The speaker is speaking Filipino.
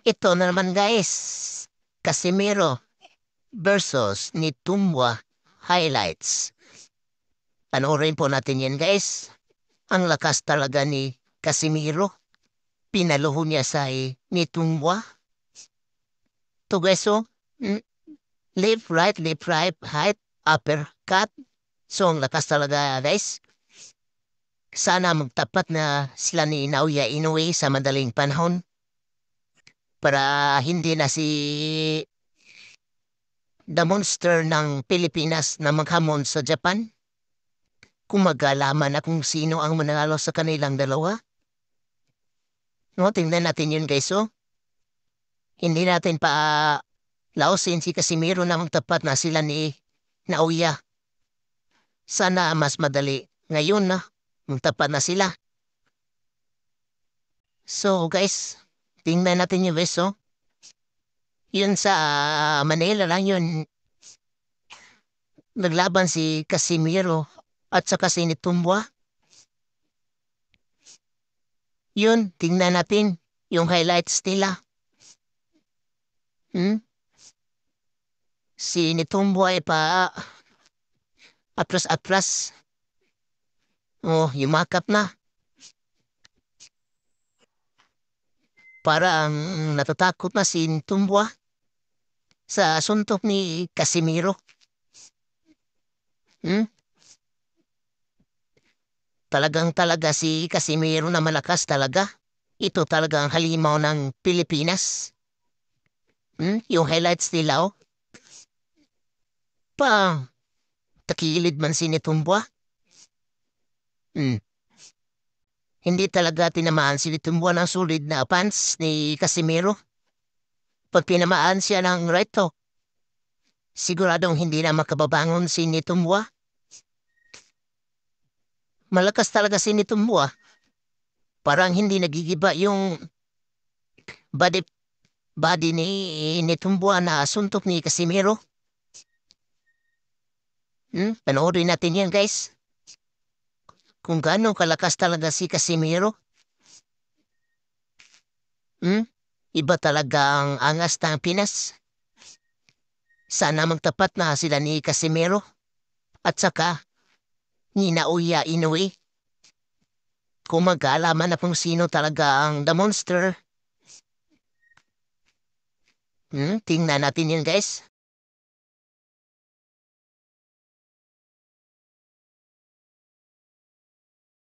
Ito na naman guys, Casemiro versus ni Tumwa highlights. Panoorin po natin yan guys. Ang lakas talaga ni Casemiro. Pinaluho niya sa ni Tumwa. To guys so, left, right, uppercut. So ang lakas talaga guys. Sana magtapat na sila ni Naoya Inoue sa madaling panahon para hindi na si The Monster ng Pilipinas na maghamon sa Japan. Kung magalaman na kung sino ang manalo sa kanilang dalawa. No, tingnan natin yun guys oh. Hindi natin pa laosin si Casimiro na magtapat na sila ni Naoya. Sana mas madali ngayon na magtapat na sila. So guys, tingnan natin yung guys oh. Yun sa Manila lang yun. Naglaban si Casimiro at saka si Nitumba. Yun, tingnan natin yung highlights nila. Si Nitumba ay pa atras-atras. Oh, yumakap na. Para ang natatakot na si Nitumba sa suntok ni Casimiro. Talagang si Casimiro na malakas talaga. Ito talaga ang halimaw ng Pilipinas. Yung highlights nila oh. Takilid man si Nitumba. Hindi talaga tinamaan si Nitumba ng solid na pants ni Casimiro. Pag tinamaan siya ng right hook, siguradong hindi na makababangon si Nitumba. Malakas talaga si Nitumba. Parang hindi nagigiba yung body ni Nitumba na suntok ni Casimiro. Panoorin natin yan guys. Kung gaano kalakas talaga si Casimiro. Iba talaga ang angas ng Pinas. Sana magtapat na sila ni Casimiro. At saka, ni Naoya Inoue. Kung mag-aalaman na kung sino talaga ang The Monster. Tingnan natin yan guys.